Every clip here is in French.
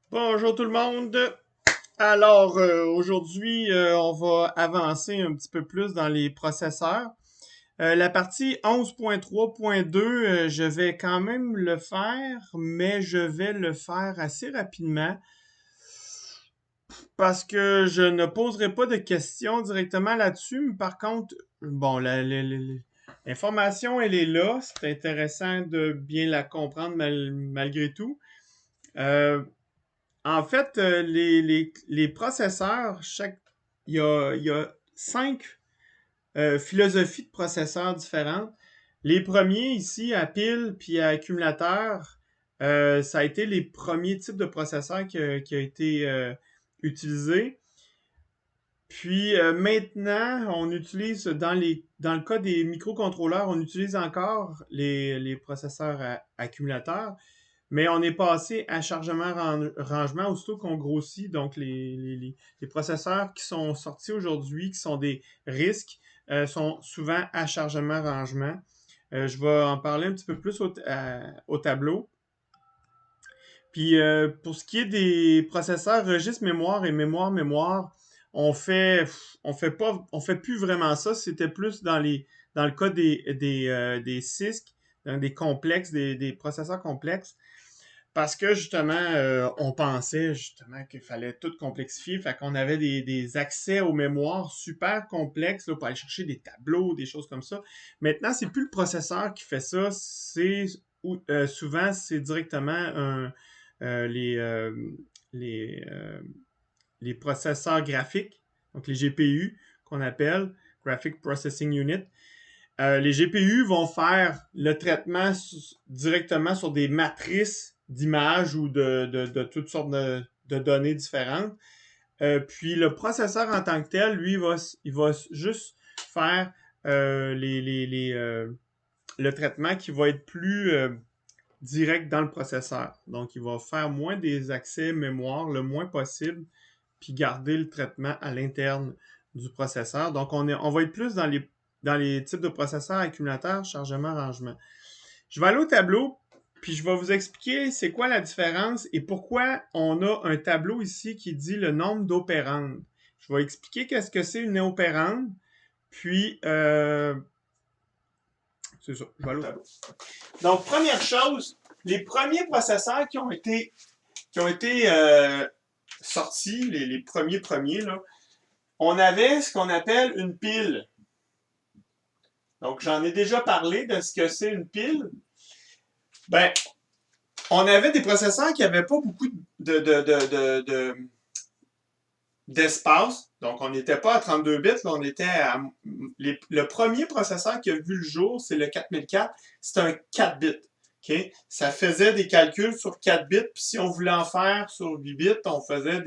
Bonjour tout le monde. Alors aujourd'hui, on va avancer un petit peu plus dans les processeurs. La partie 11.3.2, je vais quand même le faire, mais je vais le faire assez rapidement parce que je ne poserai pas de questions directement là-dessus. Par contre, bon, l'information, elle est là. C'est intéressant de bien la comprendre malgré tout. Euh, En fait, les processeurs, il y a 5 philosophies de processeurs différentes. Les premiers ici, à pile puis à accumulateur, ça a été les premiers types de processeurs qui a été utilisés. Puis maintenant, on utilise dans le cas des microcontrôleurs, on utilise encore les processeurs accumulateurs. Mais on est passé à chargement-rangement aussitôt qu'on grossit. Donc, les processeurs qui sont sortis aujourd'hui, qui sont des risques, sont souvent à chargement-rangement. Je vais en parler un petit peu plus au tableau. Puis, pour ce qui est des processeurs registre-mémoire et mémoire-mémoire, on fait plus vraiment ça. C'était plus dans le cas des CISC, des complexes, des processeurs complexes. Parce que justement, on pensait justement qu'il fallait tout complexifier. Fait qu'on avait des accès aux mémoires super complexes là, pour aller chercher des tableaux, des choses comme ça. Maintenant, c'est plus le processeur qui fait ça. Souvent, c'est directement euh, les, euh, les, euh, les processeurs graphiques, donc les GPU qu'on appelle Graphic Processing Unit. Les GPU vont faire le traitement directement sur des matrices d'images ou de toutes sortes de données différentes. Puis le processeur en tant que tel, lui, il va juste faire le traitement qui va être plus direct dans le processeur. Donc, il va faire moins des accès mémoire, le moins possible, puis garder le traitement à l'interne du processeur. Donc, on va être plus dans les types de processeurs accumulateurs, chargement, rangement. Je vais aller au tableau, puis je vais vous expliquer c'est quoi la différence et pourquoi on a un tableau ici qui dit le nombre d'opérandes. Je vais expliquer qu'est-ce que c'est une opérande, puis c'est ça, je vais aller au tableau. Donc, première chose, les premiers processeurs qui ont été sortis, les premiers, là, on avait ce qu'on appelle une pile. Donc, j'en ai déjà parlé de ce que c'est une pile. Ben, on avait des processeurs qui n'avaient pas beaucoup d'espace. Donc, on n'était pas à 32 bits, là, on était à. Le premier processeur qui a vu le jour, c'est le 4004. C'est un 4 bits. Okay? Ça faisait des calculs sur 4 bits, puis si on voulait en faire sur 8 bits, on faisait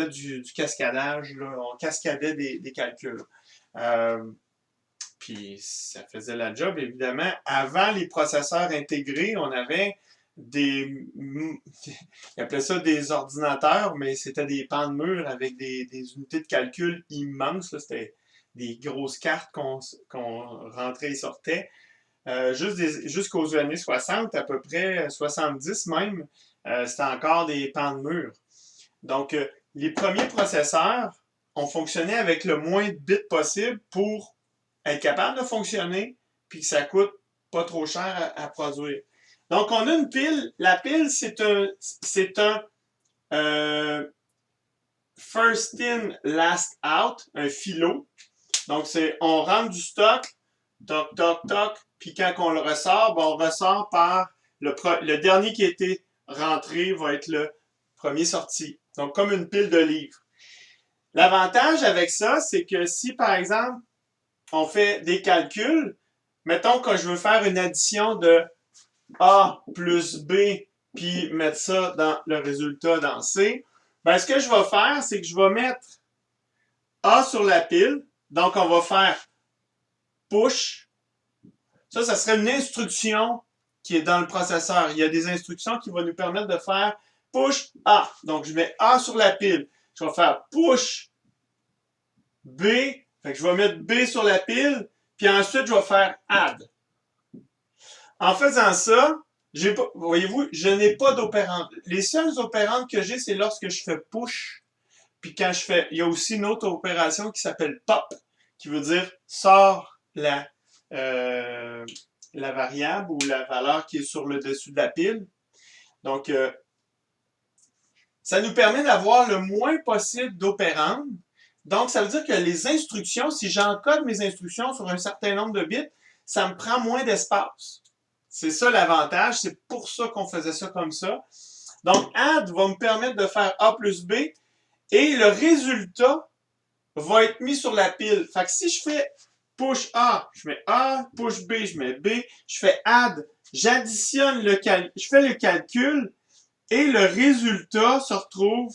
du cascadage, là, on cascadait des calculs. Puis ça faisait la job, évidemment. Avant les processeurs intégrés, on avait des. Ils appelaient ça des ordinateurs, mais c'était des pans de mur avec des unités de calcul immenses. C'était des grosses cartes qu'on rentrait et sortait. Jusqu'aux années 60, à peu près 70 même, c'était encore des pans de mur. Donc, les premiers processeurs, on fonctionnait avec le moins de bits possible pour être capable de fonctionner, puis que ça coûte pas trop cher à produire. Donc, on a une pile. La pile, c'est un first in, last out, un philo. Donc, on rentre du stock, toc, toc, toc, puis quand on le ressort, on ressort par le dernier qui a été rentré va être le premier sorti. Donc, comme une pile de livres. L'avantage avec ça, c'est que si, par exemple, on fait des calculs, mettons que je veux faire une addition de A plus B, puis mettre ça dans le résultat dans C, ben, ce que je vais faire, c'est que je vais mettre A sur la pile. Donc, on va faire push. Ça serait une instruction qui est dans le processeur. Il y a des instructions qui vont nous permettre de faire push A. Donc, je mets A sur la pile. Je vais faire push B. Fait que je vais mettre B sur la pile. Puis ensuite, je vais faire add. En faisant ça, voyez-vous, je n'ai pas d'opérante. Les seules opérandes que j'ai, c'est lorsque je fais push. Puis quand je fais, il y a aussi une autre opération qui s'appelle pop, qui veut dire sort euh, la variable ou la valeur qui est sur le dessus de la pile. Donc, ça nous permet d'avoir le moins possible d'opérandes. Donc, ça veut dire que les instructions, si j'encode mes instructions sur un certain nombre de bits, ça me prend moins d'espace. C'est ça l'avantage, c'est pour ça qu'on faisait ça comme ça. Donc, add va me permettre de faire A plus B et le résultat va être mis sur la pile. Fait que si je fais push A, je mets A, push B, je mets B, je fais add, j'additionne je fais le calcul et le résultat se retrouve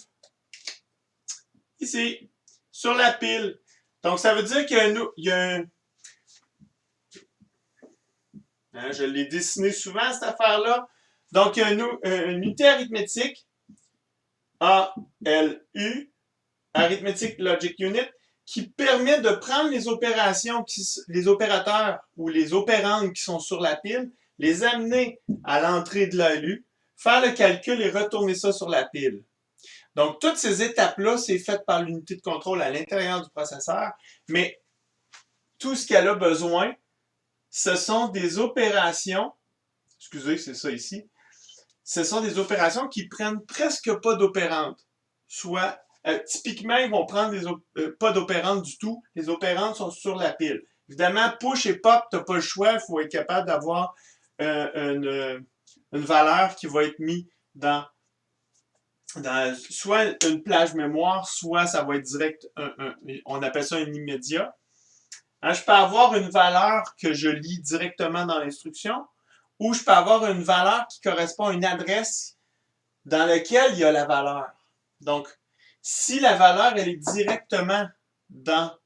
ici, sur la pile. Donc, ça veut dire qu'il y a un hein, je l'ai dessiné souvent, cette affaire-là. Donc, il y a une unité arithmétique, ALU, Arithmetic Logic Unit, qui permet de prendre les opérations, les opérateurs ou les opérandes qui sont sur la pile, les amener à l'entrée de l'ALU, faire le calcul et retourner ça sur la pile. Donc, toutes ces étapes-là, c'est fait par l'unité de contrôle à l'intérieur du processeur, mais tout ce qu'elle a besoin, ce sont des opérations, excusez, c'est ça ici, ce sont des opérations qui prennent presque pas d'opérandes. Soit, typiquement, ils vont prendre pas d'opérandes du tout. Les opérandes sont sur la pile. Évidemment, push et pop, tu n'as pas le choix. Il faut être capable d'avoir une valeur qui va être mise dans soit une plage mémoire, soit ça va être direct, on appelle ça un immédiat. Hein, je peux avoir une valeur que je lis directement dans l'instruction, ou je peux avoir une valeur qui correspond à une adresse dans laquelle il y a la valeur. Donc, si la valeur, elle est directement dans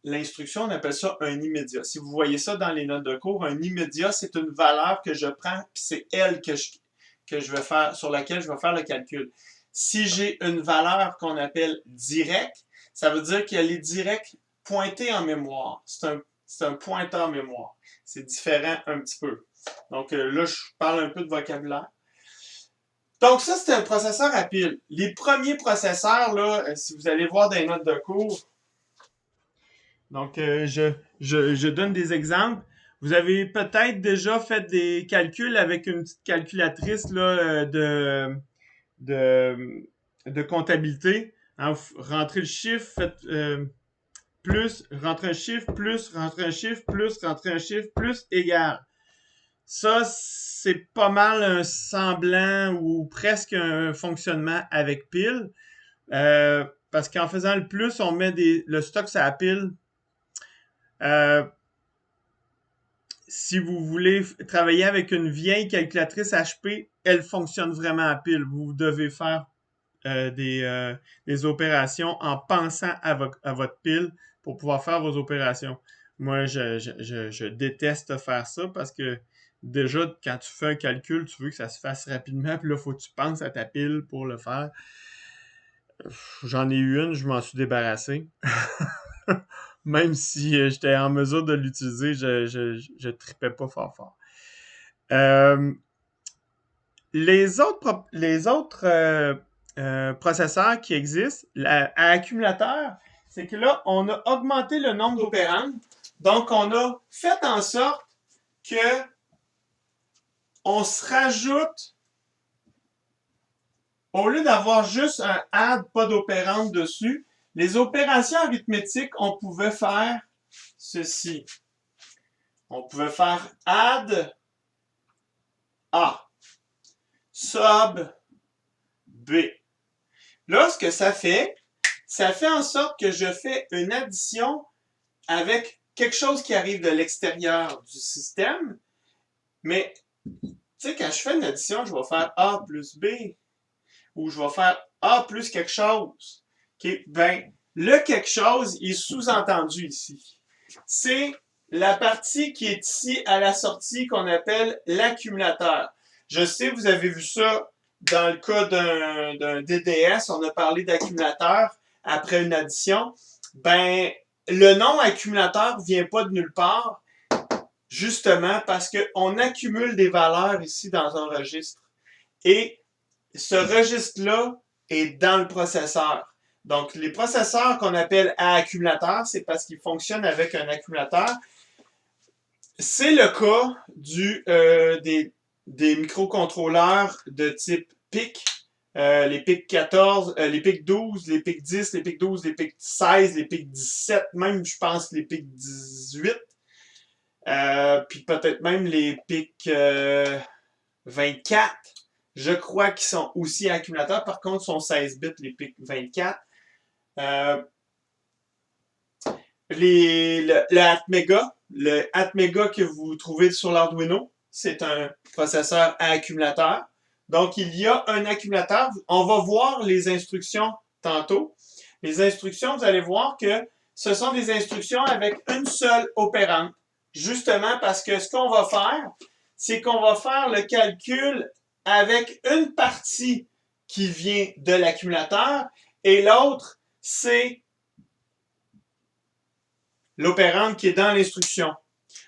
l'instruction, on appelle ça un immédiat. Si vous voyez ça dans les notes de cours, un immédiat, c'est une valeur que je prends, puis c'est elle que je vais faire, sur laquelle je vais faire le calcul. Si j'ai une valeur qu'on appelle directe, ça veut dire qu'elle est directe pointée en mémoire. C'est un pointeur mémoire. C'est différent un petit peu. Donc là, je parle un peu de vocabulaire. Donc ça, c'est un processeur à pile. Les premiers processeurs, là, si vous allez voir dans les notes de cours, donc je donne des exemples. Vous avez peut-être déjà fait des calculs avec une petite calculatrice là, de comptabilité. Hein, vous rentrez le chiffre, faites plus, rentrez un chiffre, plus, rentrez un chiffre, plus, rentrez un chiffre, plus, égal. Ça, c'est pas mal un semblant ou presque un fonctionnement avec pile. Parce qu'en faisant le plus, on met le stock sur la pile. Si vous voulez travailler avec une vieille calculatrice HP, elle fonctionne vraiment à pile. Vous devez faire des opérations en pensant à votre pile pour pouvoir faire vos opérations. Moi, je déteste faire ça parce que déjà, quand tu fais un calcul, tu veux que ça se fasse rapidement, puis là, il faut que tu penses à ta pile pour le faire. J'en ai eu une, je m'en suis débarrassé. Même si j'étais en mesure de l'utiliser, je tripais pas fort fort. Les autres processeurs qui existent à accumulateur, c'est que là, on a augmenté le nombre d'opérandes. Donc, on a fait en sorte que on se rajoute, au lieu d'avoir juste un add, pas d'opérande dessus, les opérations arithmétiques, on pouvait faire ceci. On pouvait faire add A, sub B. Là, ce que ça fait en sorte que je fais une addition avec quelque chose qui arrive de l'extérieur du système. Mais, tu sais, quand je fais une addition, je vais faire A plus B. Ou je vais faire A plus quelque chose. Okay? Ben, le quelque chose est sous-entendu ici. C'est la partie qui est ici à la sortie qu'on appelle l'accumulateur. Je sais, vous avez vu ça dans le cas d'un DDS, on a parlé d'accumulateur après une addition. Ben, le nom accumulateur vient pas de nulle part. justement parce qu'on accumule des valeurs ici dans un registre. Et ce registre-là est dans le processeur. Donc, les processeurs qu'on appelle à accumulateurs, c'est parce qu'ils fonctionnent avec un accumulateur. C'est le cas des microcontrôleurs de type PIC, les PIC 14, les PIC 12, les PIC 10, les PIC 12, les PIC 16, les PIC 17, même je pense les PIC 18, puis peut-être même les PIC 24. Je crois qu'ils sont aussi accumulateurs. Par contre, ils sont 16 bits, les PIC 24. Le Atmega, le Atmega que vous trouvez sur l'Arduino, c'est un processeur à accumulateur. Donc, il y a un accumulateur. On va voir les instructions tantôt. Les instructions, vous allez voir que ce sont des instructions avec une seule opérante. Justement parce que ce qu'on va faire, c'est qu'on va faire le calcul avec une partie qui vient de l'accumulateur et l'autre, c'est l'opérande qui est dans l'instruction.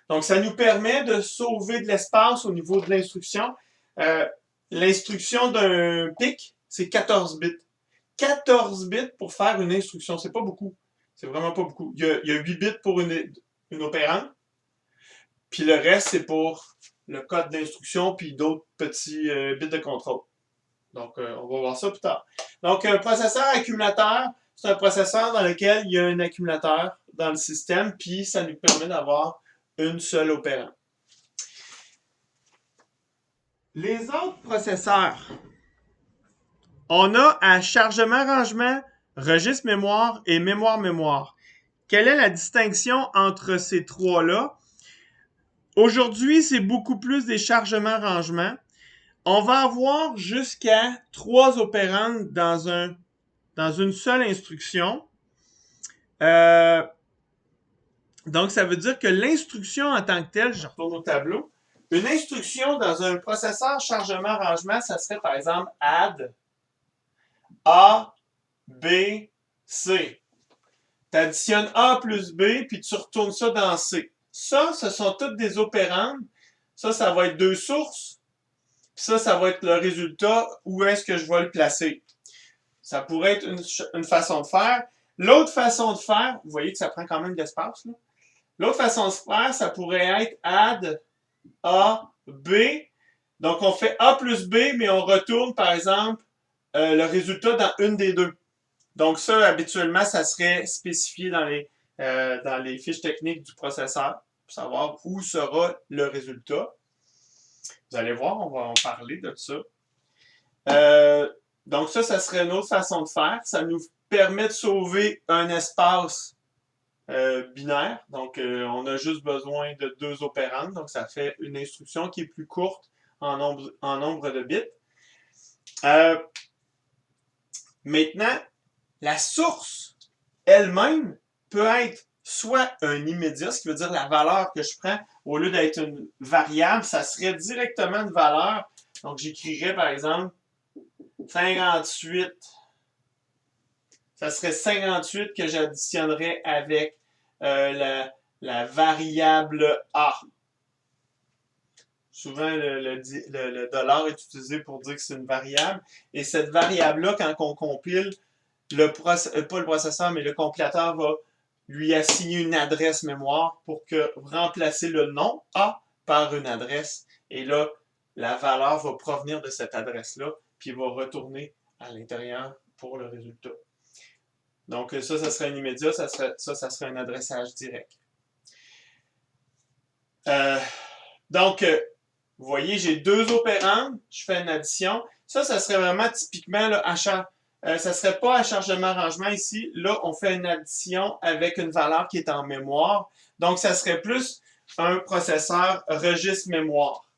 Donc, ça nous permet de sauver de l'espace au niveau de l'instruction. L'instruction d'un PIC, c'est 14 bits. 14 bits pour faire une instruction, c'est pas beaucoup. C'est vraiment pas beaucoup. Il y a 8 bits pour une opérande. Puis le reste, c'est pour le code d'instruction puis d'autres petits bits de contrôle. Donc, on va voir ça plus tard. Donc, un processeur accumulateur, c'est un processeur dans lequel il y a un accumulateur dans le système, puis ça nous permet d'avoir une seule opérante. Les autres processeurs, on a à chargement-rangement, registre mémoire et mémoire-mémoire. Quelle est la distinction entre ces trois-là? Aujourd'hui, c'est beaucoup plus des chargements-rangements. On va avoir jusqu'à 3 opérandes dans une seule instruction. Donc, ça veut dire que l'instruction en tant que telle, je retourne au tableau, une instruction dans un processeur chargement-rangement, ça serait par exemple add A, B, C. Tu additionnes A plus B, puis tu retournes ça dans C. Ça, ce sont toutes des opérandes. Ça va être 2 sources. Puis ça va être le résultat. Où est-ce que je vais le placer? Ça pourrait être une façon de faire. L'autre façon de faire, vous voyez que ça prend quand même de l'espace, là. L'autre façon de faire, ça pourrait être add A, B. Donc, on fait A plus B, mais on retourne, par exemple, le résultat dans une des deux. Donc, ça, habituellement, ça serait spécifié dans les fiches techniques du processeur pour savoir où sera le résultat. Vous allez voir, on va en parler de ça. Donc, ça serait une autre façon de faire. Ça nous permet de sauver un espace binaire. Donc, on a juste besoin de 2 opérandes. Donc, ça fait une instruction qui est plus courte en nombre de bits. Maintenant, la source elle-même peut être soit un immédiat, ce qui veut dire la valeur que je prends, au lieu d'être une variable, ça serait directement une valeur. Donc, j'écrirais par exemple 58. Ça serait 58 que j'additionnerais avec la variable A. Souvent, le dollar est utilisé pour dire que c'est une variable. Et cette variable-là, quand on compile, pas le processeur, mais le compilateur va lui assigner une adresse mémoire pour remplacer le nom A par une adresse. Et là, la valeur va provenir de cette adresse-là, puis va retourner à l'intérieur pour le résultat. Donc ça serait un immédiat, ça serait un adressage direct. Donc, vous voyez, j'ai 2 opérandes, je fais une addition. Ça serait vraiment typiquement là, ça ne serait pas à chargement-rangement ici. Là, on fait une addition avec une valeur qui est en mémoire. Donc, ça serait plus un processeur registre-mémoire.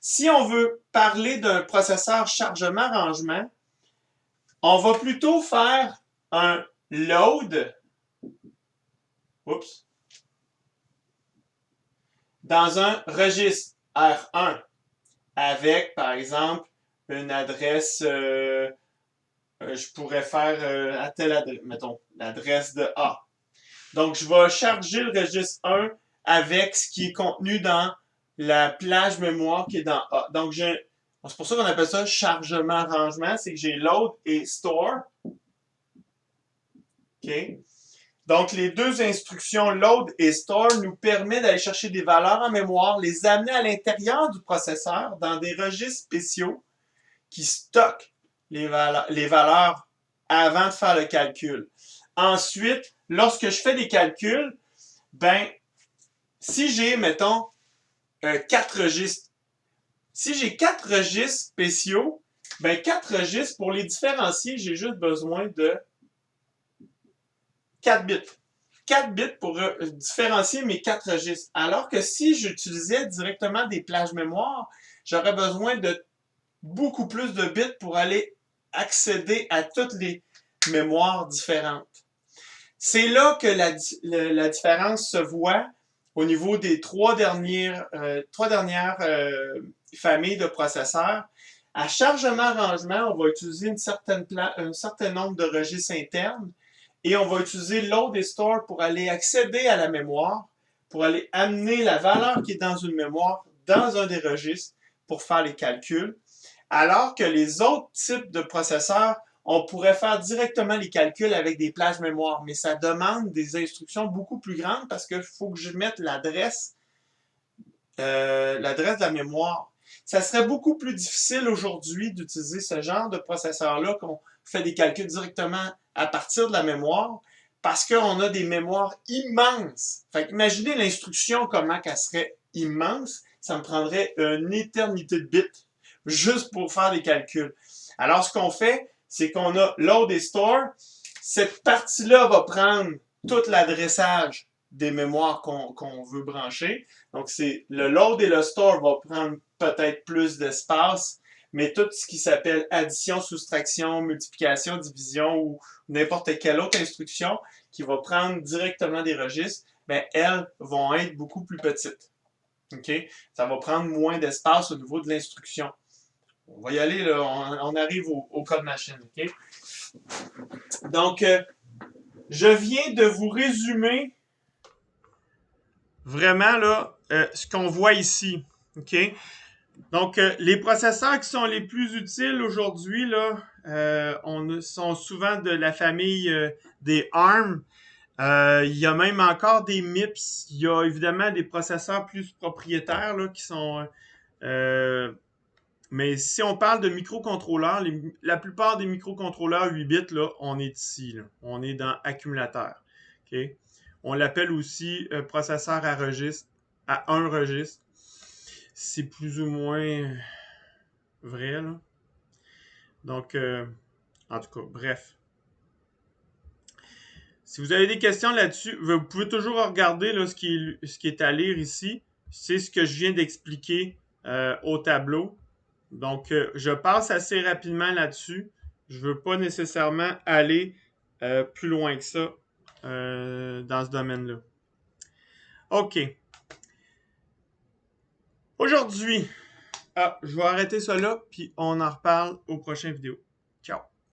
Si on veut parler d'un processeur chargement-rangement, on va plutôt faire un load dans un registre R1 avec, par exemple, une adresse, je pourrais faire à telle adresse, mettons, l'adresse de A. Donc, je vais charger le registre 1 avec ce qui est contenu dans la plage mémoire qui est dans A. Donc, c'est pour ça qu'on appelle ça chargement-rangement, c'est que j'ai load et store. OK? Donc, les deux instructions load et store nous permettent d'aller chercher des valeurs en mémoire, les amener à l'intérieur du processeur dans des registres spéciaux qui stockent les valeurs avant de faire le calcul. Ensuite, lorsque je fais des calculs, ben, si j'ai, mettons, 4 registres, si j'ai 4 registres spéciaux, ben 4 registres, pour les différencier, j'ai juste besoin de 4 bits. 4 bits pour différencier mes 4 registres. Alors que si j'utilisais directement des plages mémoire, j'aurais besoin de beaucoup plus de bits pour aller accéder à toutes les mémoires différentes. C'est là que la différence se voit au niveau des trois dernières familles de processeurs. À chargement-rangement, on va utiliser un certain nombre de registres internes et on va utiliser load et store pour aller accéder à la mémoire, pour aller amener la valeur qui est dans une mémoire dans un des registres pour faire les calculs. Alors que les autres types de processeurs, on pourrait faire directement les calculs avec des plages mémoire, mais ça demande des instructions beaucoup plus grandes parce qu'il faut que je mette l'adresse de la mémoire. Ça serait beaucoup plus difficile aujourd'hui d'utiliser ce genre de processeur-là qu'on fait des calculs directement à partir de la mémoire parce qu'on a des mémoires immenses. Fait imaginez l'instruction, comment qu'elle serait immense. Ça me prendrait une éternité de bits juste pour faire des calculs. Alors, ce qu'on fait, c'est qu'on a load et store. Cette partie-là va prendre tout l'adressage des mémoires qu'on veut brancher. Donc, c'est le load et le store va prendre peut-être plus d'espace, mais tout ce qui s'appelle addition, soustraction, multiplication, division ou n'importe quelle autre instruction qui va prendre directement des registres, ben, elles vont être beaucoup plus petites. OK? Ça va prendre moins d'espace au niveau de l'instruction. On va y aller, là, on arrive au code machine. OK? Donc, je viens de vous résumer vraiment là, ce qu'on voit ici. OK? Donc, les processeurs qui sont les plus utiles aujourd'hui, là, sont souvent de la famille des ARM. Il y a même encore des MIPS. Il y a évidemment des processeurs plus propriétaires là, qui sont... mais si on parle de microcontrôleurs, la plupart des microcontrôleurs 8 bits, là, on est ici. Là. On est dans accumulateur. Okay? On l'appelle aussi processeur à registre, à un registre. C'est plus ou moins vrai. Là. Donc, en tout cas, bref. Si vous avez des questions là-dessus, vous pouvez toujours regarder là, ce qui est à lire ici. C'est ce que je viens d'expliquer au tableau. Donc, je passe assez rapidement là-dessus. Je ne veux pas nécessairement aller plus loin que ça dans ce domaine-là. OK. Aujourd'hui, je vais arrêter ça là, puis on en reparle aux prochaines vidéos.